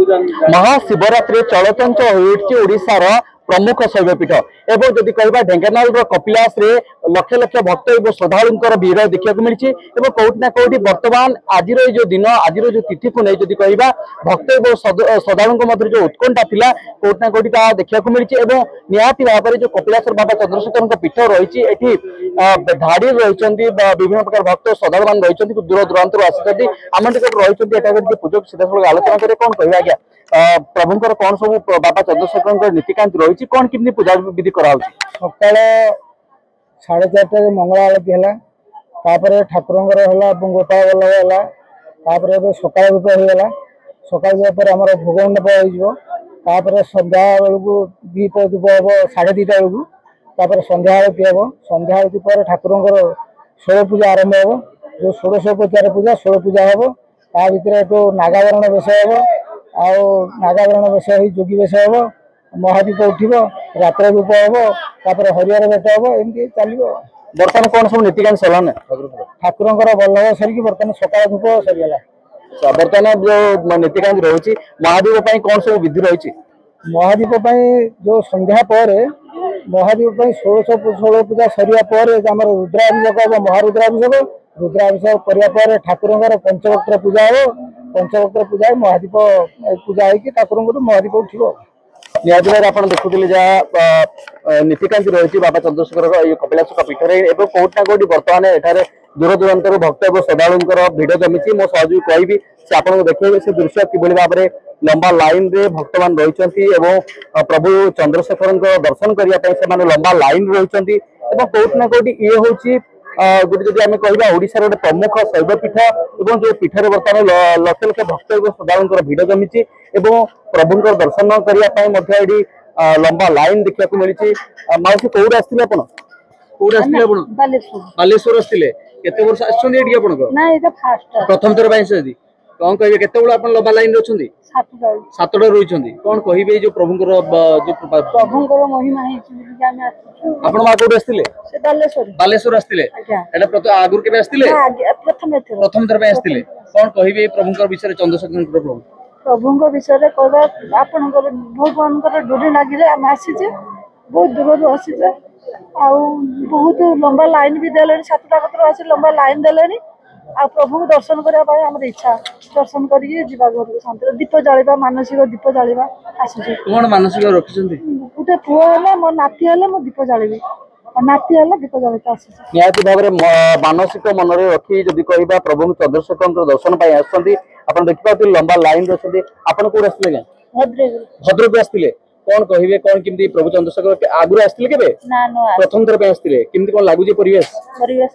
महाशिवरात्रि चलचंचल होशार प्रमुख शैवपीठ एवं जदि कह ढेंकानाल कपिलास लक्ष लक्ष भक्त और श्रद्धा भीड़ देखा मिली कौटिना कौटी बर्तमान आज जो दिन आज जो तिथि को नहीं कह भक्त और श्रद्धा जो उत्कंठा था कौटिना कौटी देखा मिली निहाती भाव में जो कपिलास बाबा चंद्रशेखर पीठ रही धाड़ी रही विभिन्न प्रकार भक्त श्रद्धा मान रही दूर दूरांतर आसी आम निकट रही पूजक सीधा आलोचना करें कौन कह आज्ञा प्रभुंर कौन सब बाबा चंद्रशेखर नीतिकांति रही कौन कितनी पूजा विधि कराऊँ सकाल 4:30 मंगला आरती है ठाकुर गोपाल वल्लभ है सकाल धूप होगा सकाल धूप आम भोग मंडप हो संध्या बेलू दीप धूप हम 2:30 बेलू संध्या आरती हम संध्या आरती पर ठाकुर 16 पूजा आरंभ हो जो 16 पूजा 16 पूजा हम ता भर तो नागावरण बेश हम आउ नागावरण बेश जोगी बेश हम महादीप उठब रात्र धूप हम हरिहर भेट हम एमती चलो बर्तमान कौन सब नीतिकांति सरलान ठाकुर वल्लभ सरिकी बर्तमान सकाल धूप सरीगला बर्तमान जो नीतिकांति रही महादीप कौन सब विधि रही महादीप जो संध्या पर महादीप 16 पूजा सरिया पर आम रुद्राभिषेक हम महारुद्राभिषेक रुद्राभिषेक कराया ठाकुर पंचवक्त्र पूजा हो पंचवक्त्र पूजा महादीप पूजा होगी ठाकुर महादीप उठो निहाती भाई आप देखुले जहाँ नीतिकांति रही बाबा चंद्रशेखर कपिलास पीठ में कौटिना कौटी बर्तमान एठारे दूर दूरांतर भक्त और श्रद्धा भिड़ जमी मो सहयोगी कहि से आपको देखिए से दृश्य किभली भाव में लंबा लाइन रे भक्त मान रही प्रभु चंद्रशेखर दर्शन करने लंबा लाइन रही कौटिना कौटी ये हूँ गोटे जब आम कह ओडार गोटे प्रमुख शैवपीठ और जो पीठ बर्तमान लक्ष लक्ष भक्त और श्रद्धा भिड़ जमी प्रभु दर्शन करने लंबा लाइन देखा मिली माउसी कौट आसते बालेश्वर आसते केते वर्ष आसछन प्रथम थर कौन कहे केत लंबा लाइन रही 7टा रही कौन कहे जो प्रभुंर महिमा आपण माँ कौट आसते बालेश्वर आसते आगुरी के प्रथम थर आसते कौन कहे प्रभुंर विषय चंद्रशेखर प्रभु प्रभु विषय कहवा आपण भगवान डोरी लगे आम आसीचे बहुत दूर आसीचे बहुत लंबा लाइन भी देले 7टा कतर आसी लंबा लाइन देले आ प्रभु दर्शन करने आम इच्छा दर्शन करके घर शांति दीप जावा मानसिक दीप जावा आसी कौन मानसिक रखी गोटे पुओ है मो नाती है मो दीप जावी नाती है दीप जावा निहाती भाव में मानसिक मन में रखी जदि कह प्रभु चंद्रशेखर दर्शन आप देखिए लंबा लाइन रही आपड़ कौन आसते भद्रक आसते कौन कहे कौन किमती प्रभु चंद्रशेखर आगुरी आसते के प्रथम थर आसते किमती कौन लगुच परिवेश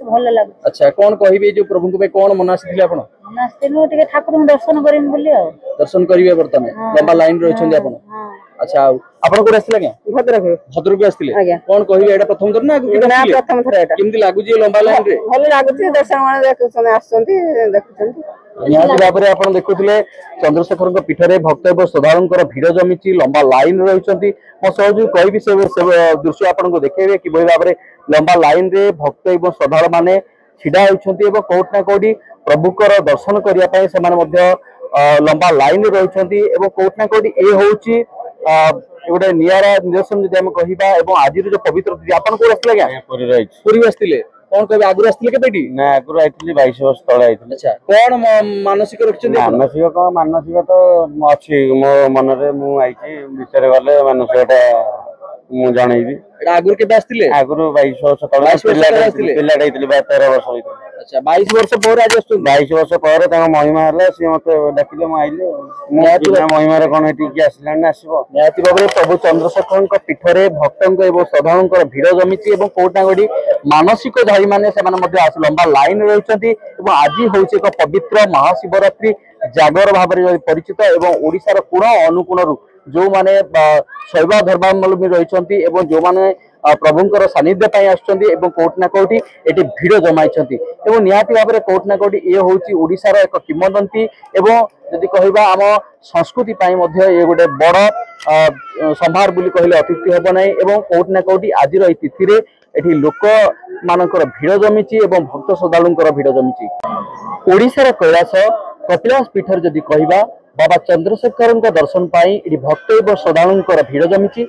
भल लगे अच्छा कौन कहे जो प्रभु कौन मन आसी ठाकुर दर्शन दर्शन करेंगे बर्तमान लंबा लाइन रही आप अच्छा आप कौन आसते भद्रक आसते कौन कहे प्रथम थर ना प्रथम थर किमती लगुच लंबा लाइन भल लगुच दर्शन निहाती भाव में आप देखुले चंद्रशेखर पीठ में भक्त और श्रद्धा भिड़ जमी लंबा लाइन रही मो सहयोगी कहि से दृश्य आपको देखेबे कि भाव में लंबा लाइन रे भक्त और श्रद्धा मैंने छिड़ा होती कौटिना कौटी प्रभुकर दर्शन करने से लंबा लाइन रही कौटिना कौटी ये हूँ गोटे निरा निदर्शन जब कह आज जो पवित्र आप पूरी आसते कौन कहे आगुरी आसते के आगुरी आई 22 वर्ष तले अच्छा कौन मानसिक रखी मानसिक कौन मानसिक तो अच्छी मो मन मुझे विचार गले मानसिकता मुझे जनईबी आगुरी के आगुरी 22 वर्ष तले 13 वर्ष अच्छा 22 वर्ष पर आज 22 वर्ष पर महिमा है सी मत डाकिले मुझे महिमा कौन ये आसला निहाती भाव में प्रभु चंद्रशेखर पीठ में भक्त और श्रद्धा भिड़ जमी कौटिना कौटी मानसिक धारी मैंने लंबा लाइन रही आज हूँ एक पवित्र महाशिवरात्रि जागर भाव में परिचित और ओडिशार कोण अनुकोण जो माने शैव धर्मावलंबी रही जो माने प्रभुंर सानिध्य आसुँच कौटिना कौटी ये भिड़ जमाई निहाती भाव में कौटिना कौटी ये हूँ ओडिशार एक किंवदंती जदि कहवा आम संस्कृति ये गोटे बड़ संभार बोली कहले अत्युक्ति हेब ना कौटिना कौटी आज तिथि एठी लोक मानकर भिड़ जमी भक्त श्रद्धालुंकर भिड़ जमी ओडिशार कैलाश कपिलास पीठर जदि कहवा बाबा चंद्रशेखर दर्शन पाई इटी भक्त एवं श्रद्धालुंकर भीड़ जमी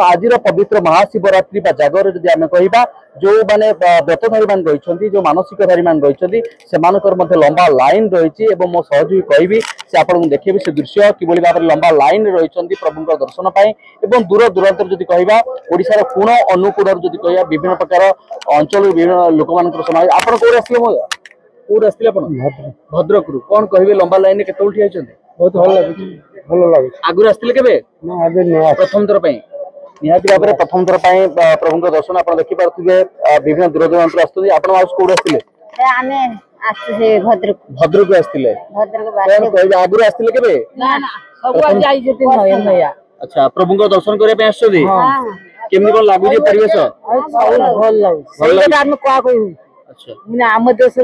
आज पवित्र महाशिवरात्रि जागर जदि आम कहवा जो मैंने व्रतधारी मान रही जो मानसिकधारी मान रही से लंबा लाइन रही मो सहयोगी कहबी से आपको देखिए से दृश्य किभली भाव में लंबा लाइन रही प्रभु दर्शन पाई दूर दूरांतर जदि कहवा ओडिशार कोण अनुकूल जदि कहवा विभिन्न प्रकार अंचल विभिन्न लोक मान समाज आप कौन आसते भद्रक रु कौन कहे लंबा लाइन के बहुत भल लगे आगुरी आसते के प्रथम थर निहाती भाव में प्रथम थर प्रभु दर्शन आप देखिपे विभिन्न दूर दूरांतर आसते भद्रक आसते आगुरी आसते के अच्छा प्रभु दर्शन करने केमती कौन लगुच परिवेश अच्छा आम देश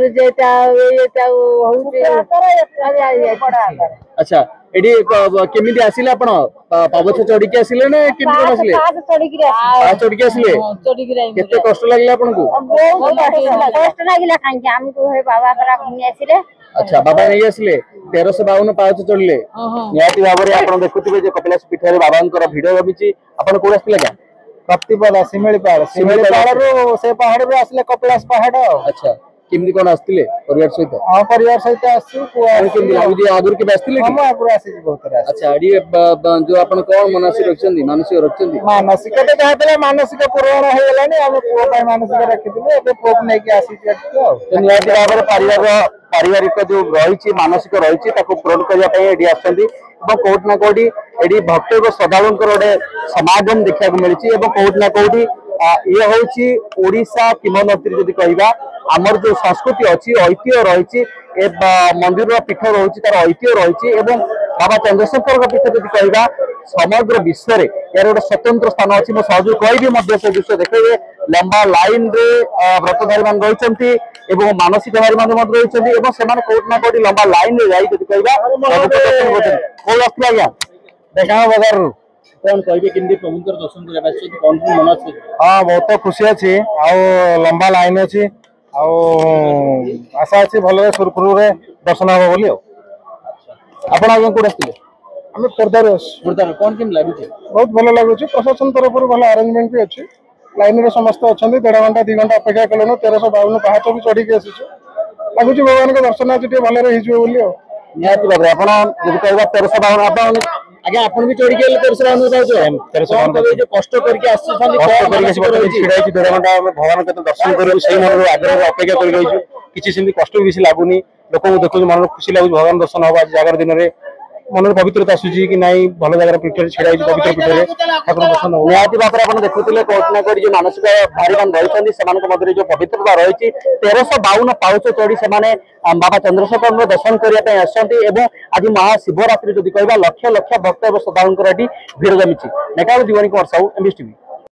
अच्छा एडी केमिति आसिले आपण पावछ चढ़ी के आसिले ना केमिति कोन आसिले चढ़ी के आसिले केते कष्ट लागले आपण को कष्ट लागिला कांकी हमको हे बाबा करा घुमी आसिले अच्छा बाबा नहीं आसिले 1352 पावछ चढ़ले निहाती भाव रे आपण देखुतिबे जे कपिलास पीठरे बाबांकर भिडियो जमिछि आपण कोन आसिले का कप्तिपाला सिमेली पहाड़ रो से पहाड़ रे आसिले कपिलास पहाड़ अच्छा केमिति कोन आस्तिले परिवार सहित हां परिवार सहित आसी केमिति लागुजी आगुर के आस्तिले हम आगुर आसी बहुत रे अच्छा एडी जो आपण कोन मानसिक रखछन्ती मानसिक तो कहतले मानसिक पूर्ण हो गेलानी हम पुओ पाई मानसिक रखिथिले एबे पुओ नै के आसी छ निहाती भाव में पारिवारिक जो रही मानसिक रही पूरण करने एडी आसछन्ती कोट ना कोटी एडी भक्त और श्रद्धालुं गोटे समागम देखा मिली कोट ना कोटी ये हूँ ओडिशा किंवदंती जदि कहवा आमर जो संस्कृति अच्छी ऐतिह्य रही मंदिर पीठ रही तार ऐतिह्य रही बाबा चंद्रशेखर पीठ जदि कहवा समग्र विश्व में यार गोटे स्वतंत्र स्थान अच्छी मो सहयोग कह से दृश्य देखे लंबा लाइन रे व्रतधारी मान रही मानसिकधारी मान रही कोट ना कोटी लंबा लाइन रे जाई जदि कहवा कोई आसला आज्ञा देखा बजार रू कौन कहे कि प्रभु दर्शन करने कौन मन अच्छे हाँ बहुत खुशी अच्छी लंबा लाइन अच्छी आशा अच्छी भल सुरखुरु दर्शन हम बोली आपण आगे कौन आसते आम खोर्धार कौन केम लगुच बहुत भल लगुच प्रशासन तरफ भल आरेंजमेंट भी अच्छी लाइन रे समस्त अच्छा 1.5 घंटा 2 घंटा अपेक्षा कल 1352 पाहाच भी चढ़ी आसी लगुच भगवान के दर्शन आज भल बोली निहाती भाव आप कह 1352 आज्ञा आप भी चढ़ी 1352 कष्ट करके भगवान के दर्शन कर आग्रह अपेक्षा कर रही किसी कष्ट भी लगुनि लोक देखो मन खुशी लगुच भगवान दर्शन हम आज जागर दिन में मन पवित्रता आसूची कि नाई भल जगह पीठ छिड़ा पवित्र पीठरे ठाकुर दर्शन हो निहाती भाव में आप देखुले कोट ना कोटी जो मानसिक भारी मान रही जो पवित्रता रही 1352 पाउच चढ़ी से बाबा चंद्रशेखर दर्शन करने आज महाशिवरात्रि जदि कहवा लक्ष लक्ष भक्त और श्रद्धालुंकर भीड़ जमी नेता जीवनी कुमार साहू एमबीएस टीवी।